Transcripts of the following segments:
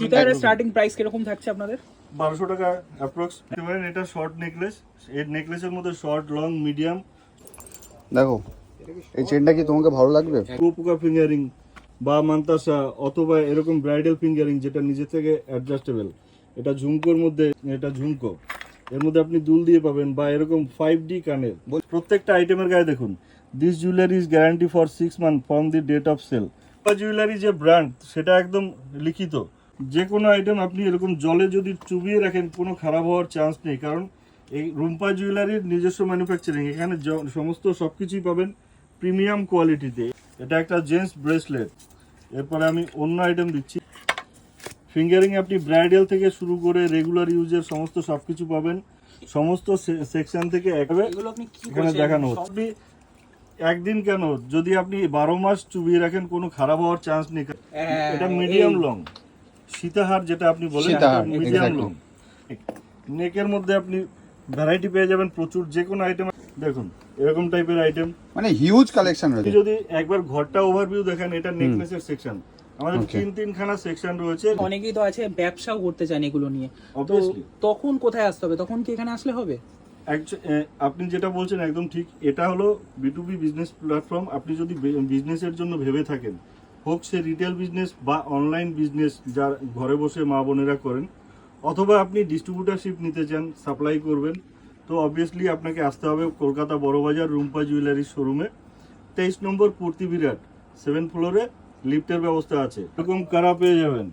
সীতাহারের starting price কিরকম থাকছে আপনাদের? 1200 টাকা অ্যাপ্রক্স। এটা শর্ট নেকলেস, এই নেকলেসের মধ্যে শর্ট, লং, মিডিয়াম। দেখো এই চেনটা কি তোমাকে ভালো লাগবে? পোকা ফিঙ্গারিং বা মান্তাসা অথবা এরকম ব্রাইডাল ফিঙ্গারিং যেটা নিজে থেকে অ্যাডজাস্টেবল, এটা ঝুমকোর মধ্যে, এটা ঝুমকো, এর মধ্যে আপনি দুল দিয়ে পাবেন বা এরকম 5D কানের। প্রত্যেকটা আইটেমের গায়ে দেখুন this jewellery is guarantee for 6 month from the date of sale. Jewellery যে ব্র্যান্ড সেটা একদম লিখিত। যে কোনো আইটেম আপনি এরকম জলে যদি চুবিয়ে রাখেন কোনো খারাপ হওয়ার চান্স নেই, কারণ এই রুম্পা জুয়েলারির নিজস্ব ম্যানুফ্যাকচারিং, এখানে সমস্ত সবকিছুই পাবেন প্রিমিয়াম কোয়ালিটিতে। এটা একটা জেন্টস ব্রেসলেট। এরপরে আমি অন্য আইটেম দিচ্ছি। ফিঙ্গারিং আপনি ব্রাইডাল থেকে শুরু করে রেগুলার ইউজের সমস্ত সবকিছু পাবেন, সমস্ত সেকশন থেকে এখানে দেখানো হচ্ছে। আপনি একদিন কেন, যদি আপনি 12 মাস চুবিয়ে রাখেন কোনো খারাপ হওয়ার চান্স নেই। এটা মিডিয়াম লং সীতাহার যেটা আপনি বলেন, মিডিয়াম লং। নেকের মধ্যে আপনি ভ্যারাইটি পেয়ে যাবেন প্রচুর, যে কোনো আইটেম দেখুন এরকম টাইপের আইটেম, মানে হিউজ কালেকশন রয়েছে। যদি একবার ঘরটা ওভারভিউ দেখেন, এটা নেকলেসের সেকশন, আমাদের তিনখানা সেকশন রয়েছে। অনেকেই তো আছে ব্যবসাও করতে চান এগুলো নিয়ে, তো তখন কোথায় আসতে হবে? তখন কি এখানে আসলে হবে? আপনি যেটা বলছেন একদম ঠিক। এটা হলো B2B বিজনেস প্ল্যাটফর্ম। আপনি যদি বিজনেসের জন্য ভেবে থাকেন, হোক সে রিটেল বিজনেস বা অনলাইন বিজনেস, যার ঘরে বসে মা বোনেরা করেন, অথবা আপনি ডিস্ট্রিবিউটারশিপ নিতে চান, সাপ্লাই করবেন, তো অবভিয়াসলি আপনাকে আসতে হবে কলকাতা বড়বাজার রুম্পা জুয়েলারির শোরুমে, 23 নম্বর পূর্তি বিরাট 7 ফ্লোরে। লিফটের ব্যবস্থা আছে। এরকম কারা পেয়ে যাবেন,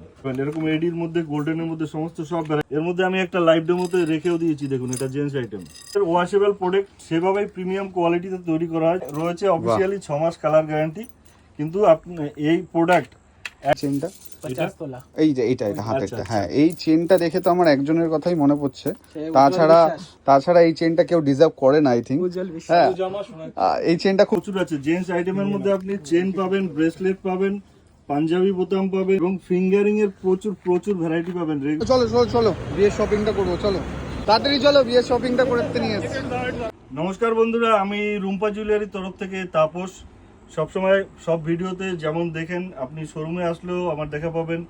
এরকম এডির মধ্যে, গোল্ডেনের মধ্যে, সমস্ত সব। এর মধ্যে আমি একটা লাইভ ডেমোতে রেখেও দিয়েছি, দেখুন এটা জেন্টস আইটেম। ওয়াশেবল প্রোডাক্ট, সেভাবেই প্রিমিয়াম কোয়ালিটিতে তৈরি করা হয়। রয়েছে অফিসিয়ালি 6 মাস কালার গ্যারান্টি। কিন্তু আপনি এই প্রোডাক্ট চেনটা 50 তোলা, এই যে এটা হাতেরটা, আচ্ছা। হ্যাঁ এই চেনটা দেখে তো আমার একজনের কথাই মনে পড়ছে। তাছাড়া এই চেনটা কেউ ডিজার্ভ করে না, আই থিঙ্ক। হ্যাঁ, এই চেনটা খুব প্রচুর আছে। জেন্টস আইটেমের মধ্যে আপনি চেন পাবেন, ব্রেসলেট পাবেন, পাঞ্জাবি বোতাম পাবেন এবং ফিঙ্গারিং এর প্রচুর ভ্যারাইটি পাবেন। চলো বিয়ের শপিংটা করবো, চলো তাড়াতাড়ি চলো বিয়ের শপিংটা করতে নিয়ে এসেছি। নমস্কার বন্ধুরা, আমি রুম্পা জুয়েলারির তরফ থেকে তাপস। সবসময় সব ভিডিওতে যেমন দেখেন, আপনি শোরুমে আসলেও আমার দেখা পাবেন।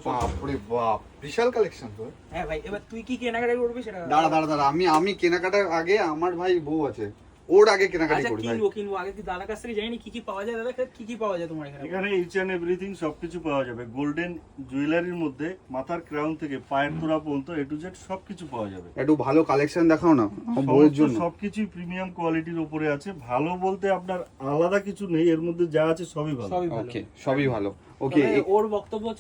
বাপরে বাপ, বিশাল কালেকশন তো। হ্যাঁ ভাই, এবার তুই কি কেনাকাটা করবি সেটা দাঁড়া, আমি কেনাকাটার আগে আমার ভাই বউ আছে, ওর আগে কেনাকাটা করি ভাই। কিনবো আগে কি দাদার কাছ থেকে জানি কি কি পাওয়া যায়। দাদা কি পাওয়া যায় তোমার এখানে? এখানে ইচ এন্ড এভরিথিং সবকিছু পাওয়া যাবে। গোল্ডেন জুয়েলারির মধ্যে মাথার ক্রাউন থেকে পায়ের তোড়া পর্যন্ত A to Z সবকিছু পাওয়া যাবে। একটু ভালো কালেকশন দেখাও না আমার বউয়ের জন্য। সবকিছু প্রিমিয়াম কোয়ালিটির উপরে আছে। ভালো বলতে আপনার আলাদা কিছু নেই, এর মধ্যে যা আছে সবই ভালো। ওকে, সবই ভালো। ওকে, ওর বক্তব্য